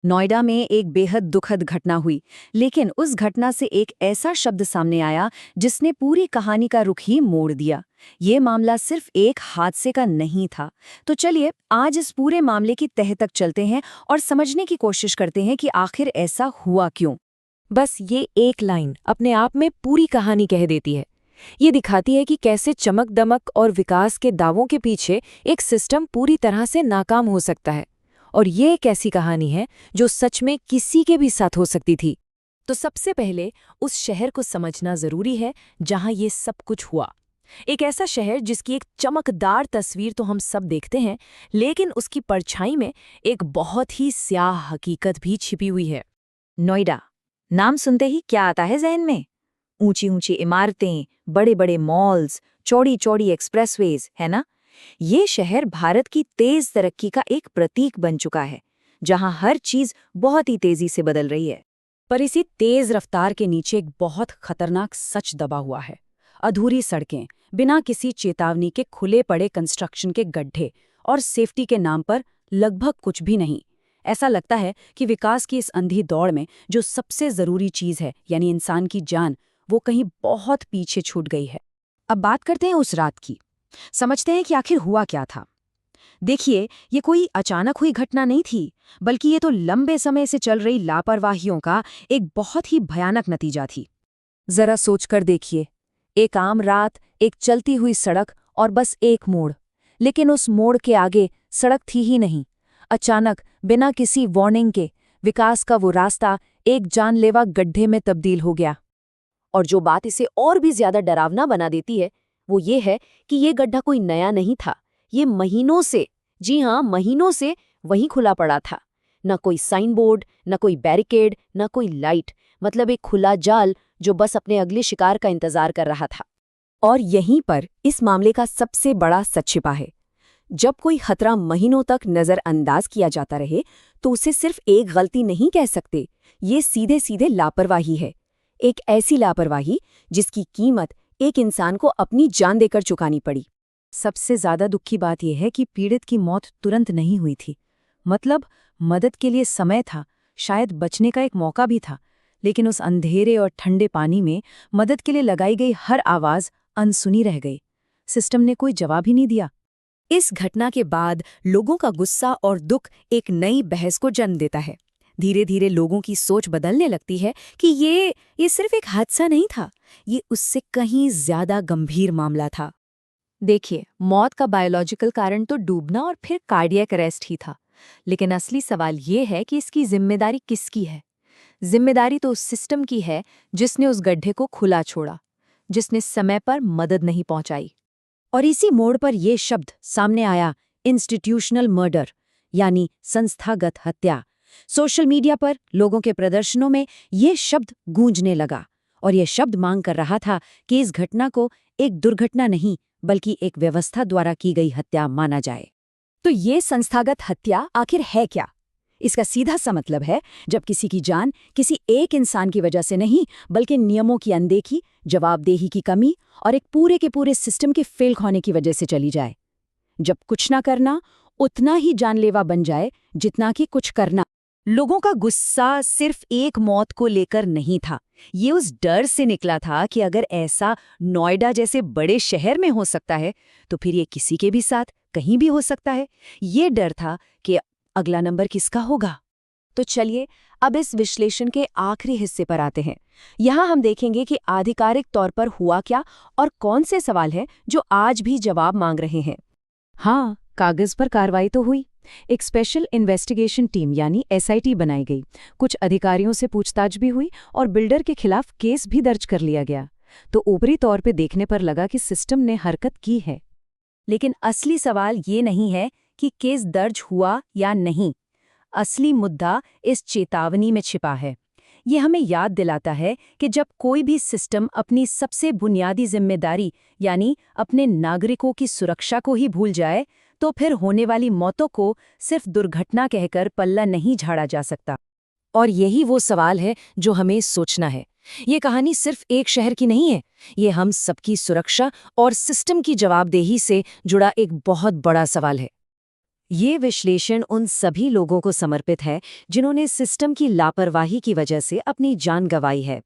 नोएडा में एक बेहद दुखद घटना हुई, लेकिन उस घटना से एक ऐसा शब्द सामने आया जिसने पूरी कहानी का रुख ही मोड़ दिया। ये मामला सिर्फ एक हादसे का नहीं था। तो चलिए आज इस पूरे मामले की तह तक चलते हैं और समझने की कोशिश करते हैं कि आखिर ऐसा हुआ क्यों। बस ये एक लाइन अपने आप में पूरी कहानी कह देती है। ये दिखाती है कि कैसे चमक दमक और विकास के दावों के पीछे एक सिस्टम पूरी तरह से नाकाम हो सकता है। और ये एक ऐसी कहानी है जो सच में किसी के भी साथ हो सकती थी। तो सबसे पहले उस शहर को समझना जरूरी है जहां ये सब कुछ हुआ। एक ऐसा शहर जिसकी एक चमकदार तस्वीर तो हम सब देखते हैं, लेकिन उसकी परछाई में एक बहुत ही स्याह हकीकत भी छिपी हुई है। नोएडा नाम सुनते ही क्या आता है जहन में? ऊंची ऊंची इमारतें, बड़े बड़े मॉल्स, चौड़ी चौड़ी एक्सप्रेसवेज, है ना? ये शहर भारत की तेज तरक्की का एक प्रतीक बन चुका है, जहां हर चीज बहुत ही तेजी से बदल रही है। पर इसी तेज रफ्तार के नीचे एक बहुत खतरनाक सच दबा हुआ है। अधूरी सड़कें, बिना किसी चेतावनी के खुले पड़े कंस्ट्रक्शन के गड्ढे और सेफ्टी के नाम पर लगभग कुछ भी नहीं। ऐसा लगता है कि विकास की इस अंधी दौड़ में जो सबसे जरूरी चीज है, यानी इंसान की जान, वो कहीं बहुत पीछे छूट गई है। अब बात करते हैं उस रात की। समझते हैं कि आखिर हुआ क्या था। देखिए, ये कोई अचानक हुई घटना नहीं थी, बल्कि ये तो लंबे समय से चल रही लापरवाहियों का एक बहुत ही भयानक नतीजा थी। जरा सोचकर देखिए, एक आम रात, एक चलती हुई सड़क और बस एक मोड़। लेकिन उस मोड़ के आगे सड़क थी ही नहीं। अचानक, बिना किसी वार्निंग के, विकास का वो रास्ता एक जानलेवा गड्ढे में तब्दील हो गया। और जो बात इसे और भी ज्यादा डरावना बना देती है, वो ये है कि ये गड्ढा कोई नया नहीं था। ये महीनों से, जी हाँ महीनों से वहीं खुला पड़ा था। न कोई साइन बोर्ड, न कोई बैरिकेड, न कोई लाइट, मतलब एक खुला जाल जो बस अपने अगले शिकार का इंतजार कर रहा था। और यहीं पर इस मामले का सबसे बड़ा सच छिपा है। जब कोई खतरा महीनों तक नजरअंदाज किया जाता रहे, तो उसे सिर्फ एक गलती नहीं कह सकते, ये सीधे सीधे लापरवाही है। एक ऐसी लापरवाही जिसकी कीमत एक इंसान को अपनी जान देकर चुकानी पड़ी। सबसे ज्यादा दुख की बात यह है कि पीड़ित की मौत तुरंत नहीं हुई थी। मतलब मदद के लिए समय था, शायद बचने का एक मौका भी था, लेकिन उस अंधेरे और ठंडे पानी में मदद के लिए लगाई गई हर आवाज अनसुनी रह गई। सिस्टम ने कोई जवाब ही नहीं दिया। इस घटना के बाद लोगों का गुस्सा और दुख एक नई बहस को जन्म देता है। धीरे धीरे लोगों की सोच बदलने लगती है कि ये सिर्फ एक हादसा नहीं था, ये उससे कहीं ज्यादा गंभीर मामला था। देखिए, मौत का बायोलॉजिकल कारण तो डूबना और फिर कार्डियक अरेस्ट ही था, लेकिन असली सवाल ये है कि इसकी जिम्मेदारी किसकी है। जिम्मेदारी तो उस सिस्टम की है जिसने उस गड्ढे को खुला छोड़ा, जिसने समय पर मदद नहीं पहुंचाई। और इसी मोड़ पर यह शब्द सामने आया, इंस्टीट्यूशनल मर्डर, यानी संस्थागत हत्या। सोशल मीडिया पर लोगों के प्रदर्शनों में यह शब्द गूंजने लगा, और यह शब्द मांग कर रहा था कि इस घटना को एक दुर्घटना नहीं, बल्कि एक व्यवस्था द्वारा की गई हत्या माना जाए। तो ये संस्थागत हत्या आखिर है क्या? इसका सीधा सा मतलब है, जब किसी की जान किसी एक इंसान की वजह से नहीं, बल्कि नियमों की अनदेखी, जवाबदेही की कमी और एक पूरे के पूरे सिस्टम के फेल होने की वजह से चली जाए। जब कुछ ना करना उतना ही जानलेवा बन जाए जितना कि कुछ करना। लोगों का गुस्सा सिर्फ एक मौत को लेकर नहीं था, ये उस डर से निकला था कि अगर ऐसा नोएडा जैसे बड़े शहर में हो सकता है, तो फिर ये किसी के भी साथ कहीं भी हो सकता है। ये डर था कि अगला नंबर किसका होगा। तो चलिए अब इस विश्लेषण के आखिरी हिस्से पर आते हैं। यहाँ हम देखेंगे कि आधिकारिक तौर पर हुआ क्या और कौन से सवाल हैं जो आज भी जवाब मांग रहे हैं। हाँ, कागज पर कार्रवाई तो हुई। एक स्पेशल इन्वेस्टिगेशन टीम यानी एसआईटी बनाई गई, कुछ अधिकारियों से पूछताछ भी हुई और बिल्डर के खिलाफ केस भी दर्ज कर लिया गया। तो ऊपरी तौर पे देखने पर लगा कि सिस्टम ने हरकत की है, लेकिन असली सवाल ये नहीं है कि केस दर्ज हुआ या नहीं। असली मुद्दा इस चेतावनी में छिपा है। ये हमें याद दिलाता है कि जब कोई भी सिस्टम अपनी सबसे बुनियादी जिम्मेदारी यानी अपने नागरिकों की सुरक्षा को ही भूल जाए, तो फिर होने वाली मौतों को सिर्फ दुर्घटना कहकर पल्ला नहीं झाड़ा जा सकता। और यही वो सवाल है जो हमें सोचना है। ये कहानी सिर्फ एक शहर की नहीं है, ये हम सबकी सुरक्षा और सिस्टम की जवाबदेही से जुड़ा एक बहुत बड़ा सवाल है। ये विश्लेषण उन सभी लोगों को समर्पित है जिन्होंने सिस्टम की लापरवाही की वजह से अपनी जान गंवाई है।